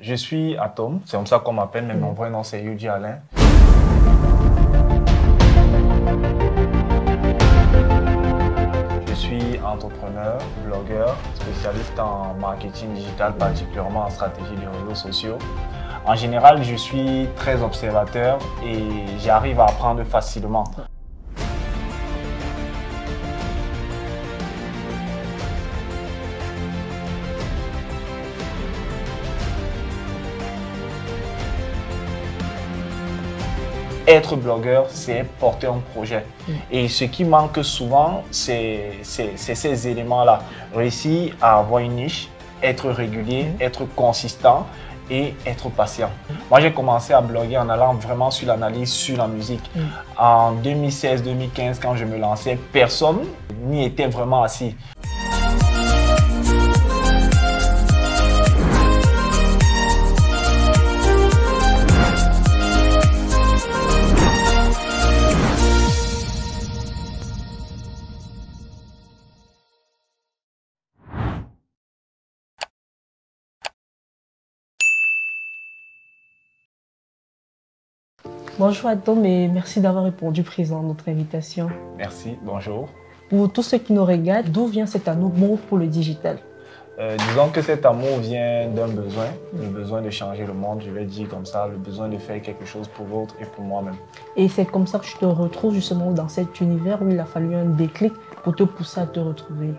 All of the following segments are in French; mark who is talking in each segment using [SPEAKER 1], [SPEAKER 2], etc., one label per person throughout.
[SPEAKER 1] Je suis Atom, c'est comme ça qu'on m'appelle, mais mon vrai nom c'est Yuji Alain. Je suis entrepreneur, blogueur, spécialiste en marketing digital, particulièrement en stratégie des réseaux sociaux. En général, je suis très observateur et j'arrive à apprendre facilement. Être blogueur, c'est porter un projet. Et ce qui manque souvent, c'est ces éléments-là. Réussir à avoir une niche, être régulier, être consistant et être patient. Moi, j'ai commencé à bloguer en allant vraiment sur l'analyse, sur la musique. En 2016-2015, quand je me lançais, personne n'y était vraiment assis.
[SPEAKER 2] Bonjour Atom et merci d'avoir répondu présent à notre invitation.
[SPEAKER 1] Merci, bonjour.
[SPEAKER 2] Pour tous ceux qui nous regardent, d'où vient cet amour pour le digital?
[SPEAKER 1] Disons que cet amour vient d'un besoin, le besoin de changer le monde, je vais dire comme ça, le besoin de faire quelque chose pour l'autre et pour moi-même.
[SPEAKER 2] Et c'est comme ça que je te retrouve justement dans cet univers où il a fallu un déclic pour te pousser à te retrouver.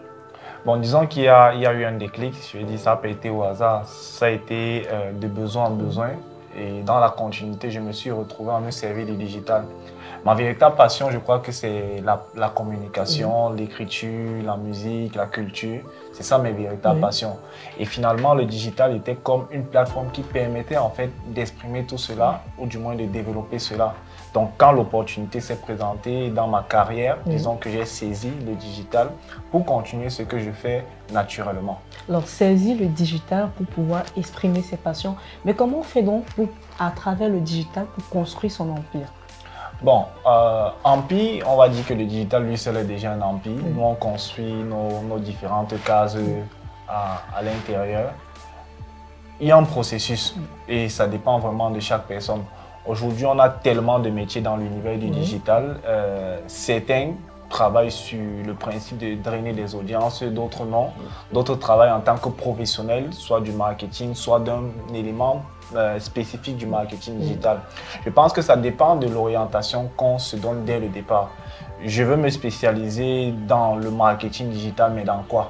[SPEAKER 1] Bon, disons qu'il y a eu un déclic, je vais dire ça n'a pas été au hasard, ça a été de besoin en besoin. Et dans la continuité, je me suis retrouvé à me servir du digital. Ma véritable passion, je crois que c'est la communication, l'écriture, la musique, la culture. C'est ça mes véritables passions. Et finalement, le digital était comme une plateforme qui permettait en fait d'exprimer tout cela, ou du moins de développer cela. Donc quand l'opportunité s'est présentée dans ma carrière, disons que j'ai saisi le digital pour continuer ce que je fais naturellement.
[SPEAKER 2] Alors saisir le digital pour pouvoir exprimer ses passions. Mais comment on fait donc à travers le digital pour construire son empire?
[SPEAKER 1] Bon, empire, on va dire que le digital, lui seul est déjà un empire. Nous, on construit nos différentes cases à l'intérieur. Il y a un processus et ça dépend vraiment de chaque personne. Aujourd'hui, on a tellement de métiers dans l'univers du digital. Certains travaillent sur le principe de drainer des audiences, d'autres non. D'autres travaillent en tant que professionnels, soit du marketing, soit d'un élément spécifique du marketing digital. Je pense que ça dépend de l'orientation qu'on se donne dès le départ. Je veux me spécialiser dans le marketing digital, mais dans quoi?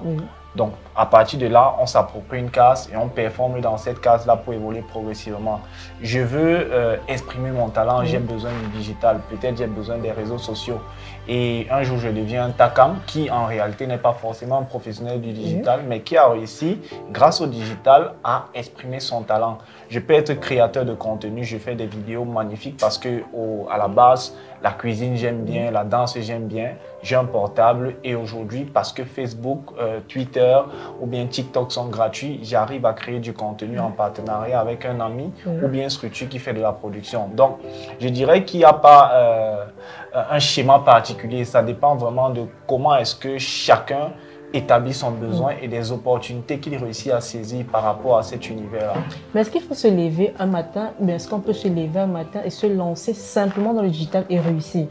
[SPEAKER 1] Donc, à partir de là, on s'approprie une case et on performe dans cette case-là pour évoluer progressivement. Je veux exprimer mon talent, j'ai besoin du digital, peut-être j'ai besoin des réseaux sociaux. Et un jour, je deviens un TACAM qui, en réalité, n'est pas forcément un professionnel du digital, mais qui a réussi, grâce au digital, à exprimer son talent. Je peux être créateur de contenu, je fais des vidéos magnifiques parce que, à la base, la cuisine, j'aime bien, la danse, j'aime bien. J'ai un portable et aujourd'hui, parce que Facebook, Twitter ou bien TikTok sont gratuits, j'arrive à créer du contenu en partenariat avec un ami ou bien une structure qui fait de la production. Donc, je dirais qu'il n'y a pas un schéma particulier. Ça dépend vraiment de comment est-ce que chacun établit son besoin et des opportunités qu'il réussit à saisir par rapport à cet univers-là.
[SPEAKER 2] Mais est-ce qu'il faut se lever un matin, mais est-ce qu'on peut se lever un matin et se lancer simplement dans le digital et réussir?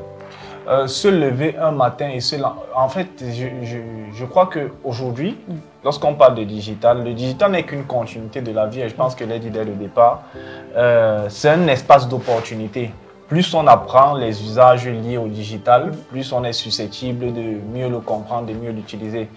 [SPEAKER 1] Se lever un matin et se lancer... En fait, je crois qu'aujourd'hui, lorsqu'on parle de digital, le digital n'est qu'une continuité de la vie et je pense que l'ai dit dès le départ, c'est un espace d'opportunité. Plus on apprend les usages liés au digital, plus on est susceptible de mieux le comprendre, de mieux l'utiliser.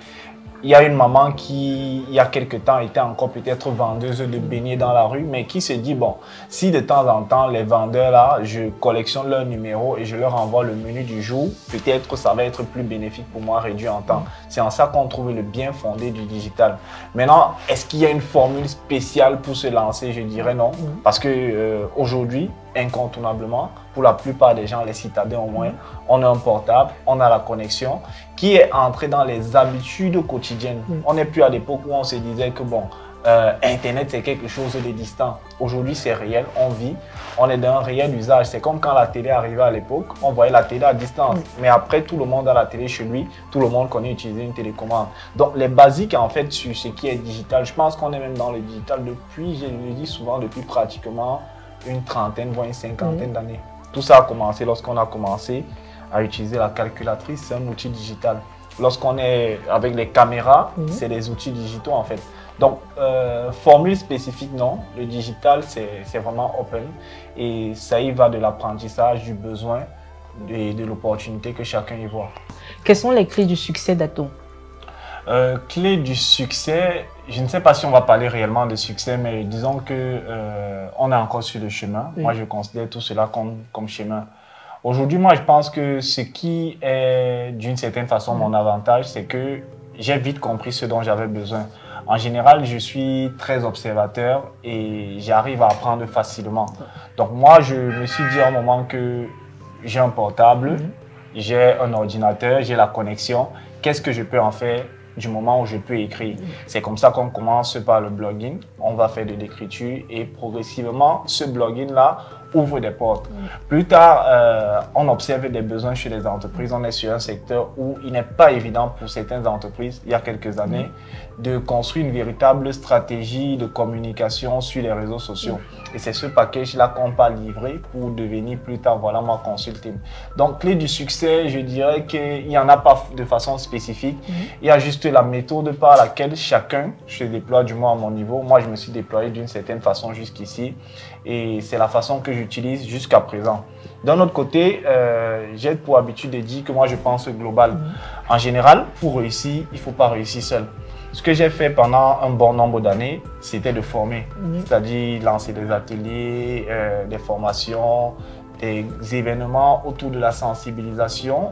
[SPEAKER 1] Il y a une maman qui, il y a quelque temps, était encore peut-être vendeuse de beignets dans la rue, mais qui se dit, bon, si de temps en temps, les vendeurs là, je collectionne leur numéro et je leur envoie le menu du jour, peut-être ça va être plus bénéfique pour moi, réduit en temps. C'est en ça qu'on trouve le bien fondé du digital. Maintenant, est-ce qu'il y a une formule spéciale pour se lancer? Je dirais non, parce que aujourd'hui, incontournablement, pour la plupart des gens, les citadins au moins, on a un portable, on a la connexion qui est entrée dans les habitudes quotidiennes. On n'est plus à l'époque où on se disait que bon, Internet, c'est quelque chose de distant. Aujourd'hui, c'est réel, on vit, on est dans un réel usage. C'est comme quand la télé arrivait à l'époque, on voyait la télé à distance. Mais après, tout le monde a la télé chez lui, tout le monde connaît utiliser une télécommande. Donc, les basiques, en fait, sur ce qui est digital, je pense qu'on est même dans le digital depuis, je le dis souvent, depuis pratiquement une trentaine, voire une cinquantaine d'années. Tout ça a commencé lorsqu'on a commencé à utiliser la calculatrice, c'est un outil digital. Lorsqu'on est avec les caméras, c'est des outils digitaux en fait. Donc, formule spécifique, non. Le digital, c'est vraiment open. Et ça y va de l'apprentissage, du besoin et de l'opportunité que chacun y voit.
[SPEAKER 2] Quelles sont les clés du succès d'Ato?
[SPEAKER 1] Clés du succès, je ne sais pas si on va parler réellement de succès, mais disons que on est encore sur le chemin. Moi, je considère tout cela comme chemin. Aujourd'hui, moi, je pense que ce qui est d'une certaine façon mon avantage, c'est que j'ai vite compris ce dont j'avais besoin. En général, je suis très observateur et j'arrive à apprendre facilement. Donc moi, je me suis dit à un moment que j'ai un portable, j'ai un ordinateur, j'ai la connexion. Qu'est-ce que je peux en faire du moment où je peux écrire? C'est comme ça qu'on commence par le blogging. On va faire de l'écriture et progressivement, ce blogging-là ouvre des portes. Plus tard, on observe des besoins chez les entreprises. On est sur un secteur où il n'est pas évident pour certaines entreprises, il y a quelques années, de construire une véritable stratégie de communication sur les réseaux sociaux. Et c'est ce package-là qu'on va livrer pour devenir plus tard, voilà, moi, consulting. Donc, clé du succès, je dirais qu'il n'y en a pas de façon spécifique. Il y a juste la méthode par laquelle chacun se déploie, du moins à mon niveau. Moi, je me suis déployé d'une certaine façon jusqu'ici. Et c'est la façon que j'utilise jusqu'à présent. D'un autre côté, j'ai pour habitude de dire que moi, je pense global. En général, pour réussir, il ne faut pas réussir seul. Ce que j'ai fait pendant un bon nombre d'années, c'était de former. C'est-à-dire lancer des ateliers, des formations, des événements autour de la sensibilisation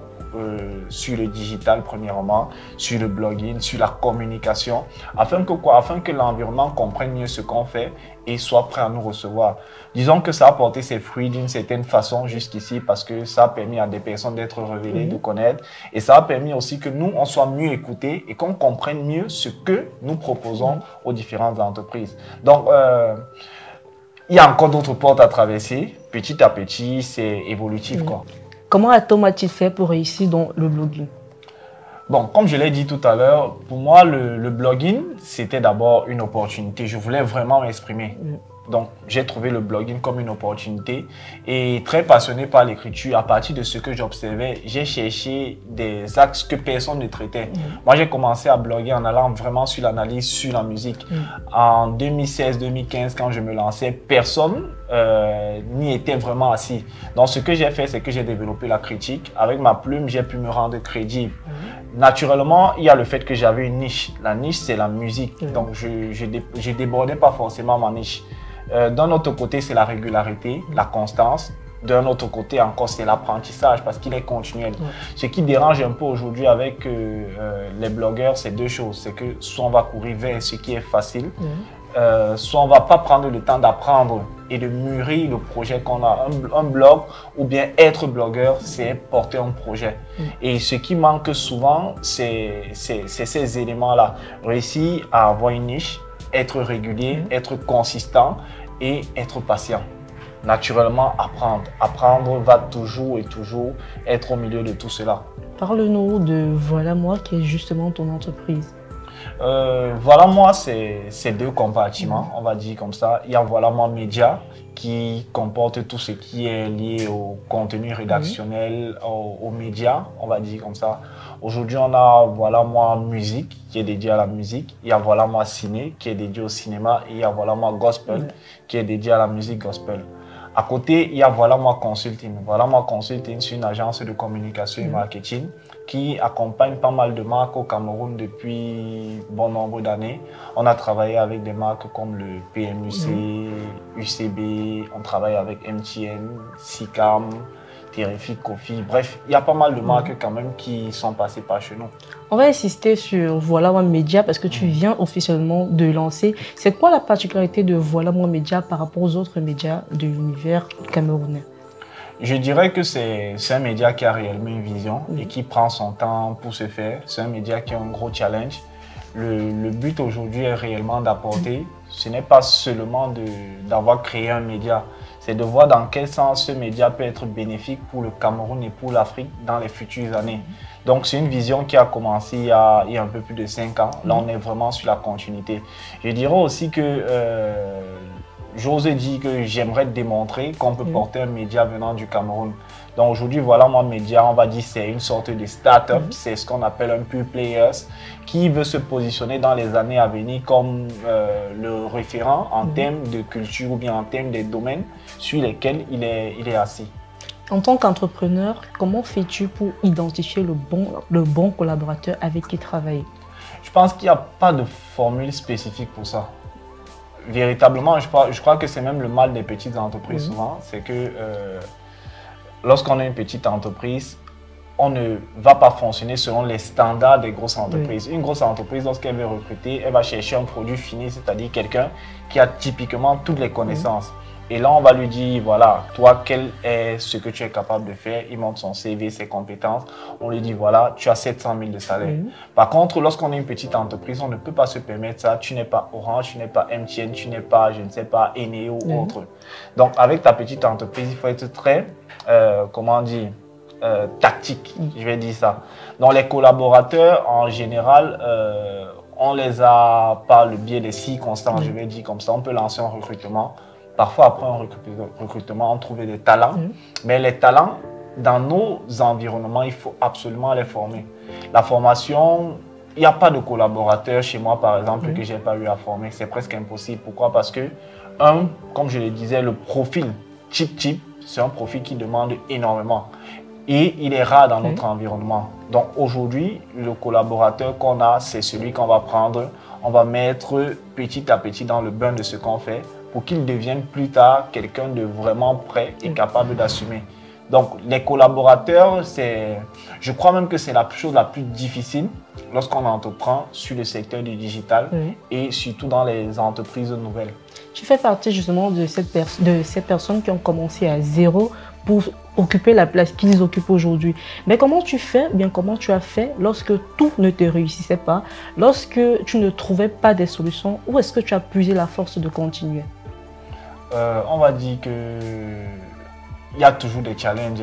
[SPEAKER 1] sur le digital premièrement, sur le blogging, sur la communication, afin que quoi? Afin que l'environnement comprenne mieux ce qu'on fait et soit prêt à nous recevoir. Disons que ça a porté ses fruits d'une certaine façon jusqu'ici parce que ça a permis à des personnes d'être révélées, de connaître, et ça a permis aussi que nous, on soit mieux écoutés et qu'on comprenne mieux ce que nous proposons aux différentes entreprises. Donc, il y a encore d'autres portes à traverser. Petit à petit, c'est évolutif, quoi.
[SPEAKER 2] Comment Atom a-t-il fait pour réussir dans le blogging?
[SPEAKER 1] Bon, comme je l'ai dit tout à l'heure, pour moi, le blogging, c'était d'abord une opportunité. Je voulais vraiment m'exprimer. Donc, j'ai trouvé le blogging comme une opportunité et très passionné par l'écriture. À partir de ce que j'observais, j'ai cherché des axes que personne ne traitait. Moi, j'ai commencé à bloguer en allant vraiment sur l'analyse, sur la musique. En 2016-2015, quand je me lançais, personne n'y était vraiment assis. Donc, ce que j'ai fait, c'est que j'ai développé la critique. Avec ma plume, j'ai pu me rendre crédible. Naturellement, il y a le fait que j'avais une niche. La niche, c'est la musique. Donc, je débordais pas forcément ma niche. D'un autre côté, c'est la régularité, la constance. D'un autre côté encore, c'est l'apprentissage parce qu'il est continuel. Ce qui dérange un peu aujourd'hui avec les blogueurs, c'est deux choses. C'est que soit on va courir vers ce qui est facile, soit on ne va pas prendre le temps d'apprendre et de mûrir le projet qu'on a. Un blog ou bien être blogueur, c'est porter un projet. Et ce qui manque souvent, c'est ces éléments-là. Réussir à avoir une niche, être régulier, être consistant et être patient. Naturellement, apprendre. Apprendre va toujours et toujours être au milieu de tout cela.
[SPEAKER 2] Parle-nous de Voilà Moi, qui est justement ton entreprise.
[SPEAKER 1] Voilà Moi, c'est deux compartiments, on va dire comme ça. Il y a Voilà Moi Média, qui comporte tout ce qui est lié au contenu rédactionnel, aux médias, on va dire comme ça. Aujourd'hui, on a Voilà Moi Musique, qui est dédié à la musique. Il y a Voilà Moi Ciné, qui est dédié au cinéma. Et il y a Voilà Moi Gospel, qui est dédié à la musique gospel. À côté, il y a Voilà Moi Consulting. Voilà Moi Consulting, c'est une agence de communication et marketing qui accompagne pas mal de marques au Cameroun depuis bon nombre d'années. On a travaillé avec des marques comme le PMUC, UCB, on travaille avec MTN, SICAM, Terrific Coffee. Bref, il y a pas mal de marques quand même qui sont passées par chez nous.
[SPEAKER 2] On va insister sur Voilà Moi Média parce que tu viens officiellement de lancer. C'est quoi la particularité de Voilà Moi Média par rapport aux autres médias de l'univers camerounais?
[SPEAKER 1] Je dirais que c'est un média qui a réellement une vision et qui prend son temps pour se faire. C'est un média qui a un gros challenge. Le but aujourd'hui est réellement d'apporter, ce n'est pas seulement d'avoir créé un média, c'est de voir dans quel sens ce média peut être bénéfique pour le Cameroun et pour l'Afrique dans les futures années. Donc c'est une vision qui a commencé il y a un peu plus de 5 ans. Là, on est vraiment sur la continuité. Je dirais aussi que j'ose dire que j'aimerais démontrer qu'on peut porter un média venant du Cameroun. Donc aujourd'hui, voilà, mon média, on va dire, c'est une sorte de start-up, c'est ce qu'on appelle un pure players, qui veut se positionner dans les années à venir comme le référent en termes de culture ou bien en termes des domaines sur lesquels il est assis.
[SPEAKER 2] En tant qu'entrepreneur, comment fais-tu pour identifier le bon collaborateur avec qui travailler?
[SPEAKER 1] Je pense qu'il n'y a pas de formule spécifique pour ça. Véritablement, je crois que c'est même le mal des petites entreprises souvent, c'est que lorsqu'on a une petite entreprise, on ne va pas fonctionner selon les standards des grosses entreprises. Une grosse entreprise, lorsqu'elle veut recruter, elle va chercher un produit fini, c'est-à-dire quelqu'un qui a typiquement toutes les connaissances. Et là, on va lui dire, voilà, toi, quel est ce que tu es capable de faire? Il montre son CV, ses compétences. On lui dit, voilà, tu as 700 000 de salaire. Par contre, lorsqu'on est une petite entreprise, on ne peut pas se permettre ça. Tu n'es pas Orange, tu n'es pas MTN, tu n'es pas, je ne sais pas, Eneo ou autre. Donc, avec ta petite entreprise, il faut être très, comment dire, tactique, je vais dire ça. Donc, les collaborateurs, en général, on les a par le biais des circonstances, je vais dire comme ça. On peut lancer un recrutement. Parfois, après un recrutement, on trouve des talents. Mais les talents, dans nos environnements, il faut absolument les former. La formation, il n'y a pas de collaborateur chez moi, par exemple, que je n'ai pas eu à former. C'est presque impossible. Pourquoi? Parce que, comme je le disais, le profil type, c'est un profil qui demande énormément. Et il est rare dans notre environnement. Donc aujourd'hui, le collaborateur qu'on a, c'est celui qu'on va prendre, on va mettre petit à petit dans le bain de ce qu'on fait pour qu'il devienne plus tard quelqu'un de vraiment prêt et capable d'assumer. Donc les collaborateurs, je crois même que c'est la chose la plus difficile lorsqu'on entreprend sur le secteur du digital et surtout dans les entreprises nouvelles.
[SPEAKER 2] Tu fais partie justement de ces personnes qui ont commencé à zéro pour occuper la place qu'ils occupent aujourd'hui. Mais comment tu fais, comment tu as fait lorsque tout ne te réussissait pas, lorsque tu ne trouvais pas des solutions, où est-ce que tu as puisé la force de continuer?
[SPEAKER 1] On va dire que il y a toujours des challenges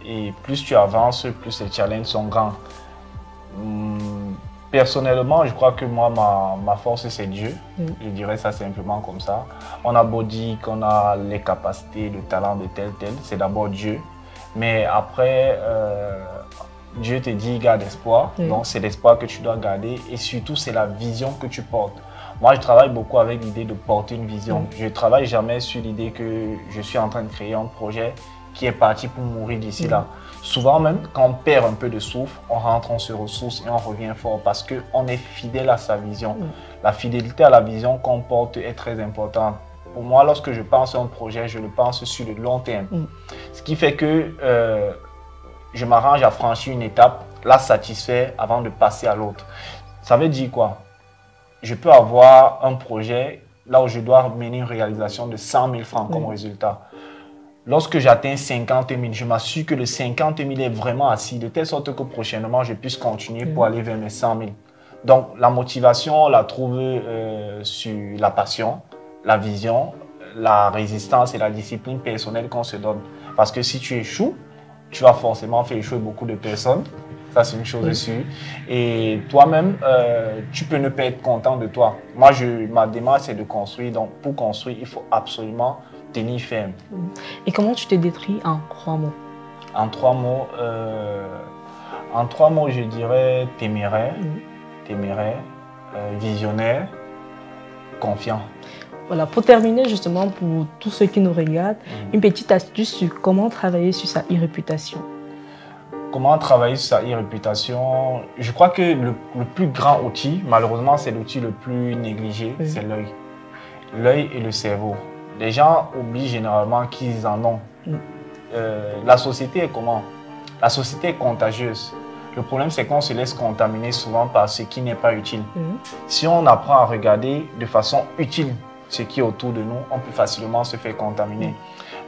[SPEAKER 1] et plus tu avances, plus les challenges sont grands. Personnellement, je crois que moi, ma force, c'est Dieu. Je dirais ça simplement comme ça. On a beau dire qu'on a les capacités, le talent de tel, c'est d'abord Dieu. Mais après, Dieu te dit, garde espoir. Donc, c'est l'espoir que tu dois garder. Et surtout, c'est la vision que tu portes. Moi, je travaille beaucoup avec l'idée de porter une vision. Je ne travaille jamais sur l'idée que je suis en train de créer un projet qui est parti pour mourir d'ici là. Souvent même, quand on perd un peu de souffle, on rentre, on se ressource et on revient fort parce qu'on est fidèle à sa vision. La fidélité à la vision qu'on porte est très importante. Pour moi, lorsque je pense à un projet, je le pense sur le long terme. Ce qui fait que je m'arrange à franchir une étape, la satisfaire avant de passer à l'autre. Ça veut dire quoi? Je peux avoir un projet là où je dois mener une réalisation de 100 000 francs comme résultat. Lorsque j'atteins 50 000, je m'assure que le 50 000 est vraiment assis, de telle sorte que prochainement, je puisse continuer pour aller vers mes 100 000. Donc, la motivation, on la trouve sur la passion, la vision, la résistance et la discipline personnelle qu'on se donne. Parce que si tu échoues, tu vas forcément faire échouer beaucoup de personnes. Ça, c'est une chose sûre. Et toi-même, tu peux ne pas être content de toi. Moi, ma démarche, c'est de construire. Donc, pour construire, il faut absolument tenir ferme.
[SPEAKER 2] Et comment tu te décris en 3 mots?
[SPEAKER 1] En 3 mots, je dirais téméraire, visionnaire, confiant.
[SPEAKER 2] Voilà, pour terminer justement, pour tous ceux qui nous regardent, une petite astuce sur comment travailler sur sa e-réputation.
[SPEAKER 1] Comment travailler sur sa e-réputation? Je crois que le plus grand outil, malheureusement, c'est l'outil le plus négligé, c'est l'œil. L'œil et le cerveau. Les gens oublient généralement qu'ils en ont. La société est comment? La société est contagieuse. Le problème, c'est qu'on se laisse contaminer souvent par ce qui n'est pas utile. Si on apprend à regarder de façon utile ce qui est autour de nous, on peut facilement se faire contaminer.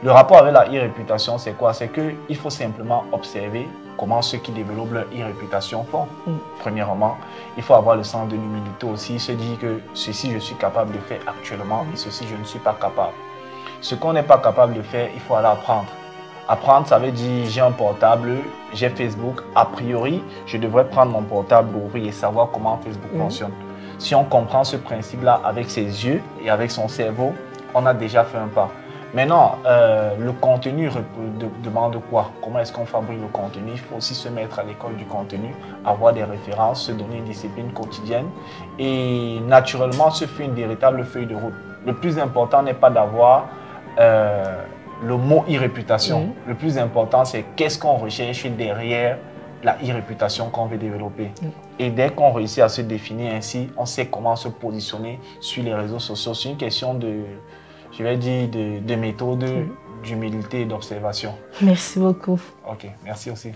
[SPEAKER 1] Le rapport avec la e-réputation, c'est quoi? C'est qu'il faut simplement observer comment ceux qui développent leur e-réputation font. Premièrement, il faut avoir le sens de l'humilité aussi, se dire que ceci je suis capable de faire actuellement et ceci je ne suis pas capable. Ce qu'on n'est pas capable de faire, il faut aller apprendre. Apprendre, ça veut dire j'ai un portable, j'ai Facebook. A priori, je devrais prendre mon portable, l'ouvrir et savoir comment Facebook fonctionne. Si on comprend ce principe-là avec ses yeux et avec son cerveau, on a déjà fait un pas. Maintenant, le contenu demande quoi? Comment est-ce qu'on fabrique le contenu? Il faut aussi se mettre à l'école du contenu, avoir des références, se donner une discipline quotidienne et naturellement se faire une véritable feuille de route. Le plus important n'est pas d'avoir le mot e-réputation. Le plus important, c'est qu'est-ce qu'on recherche derrière la e-réputation qu'on veut développer. Et dès qu'on réussit à se définir ainsi, on sait comment se positionner sur les réseaux sociaux. C'est une question de, je vais dire, de méthode, d'humilité et d'observation.
[SPEAKER 2] Merci beaucoup.
[SPEAKER 1] Ok, merci aussi.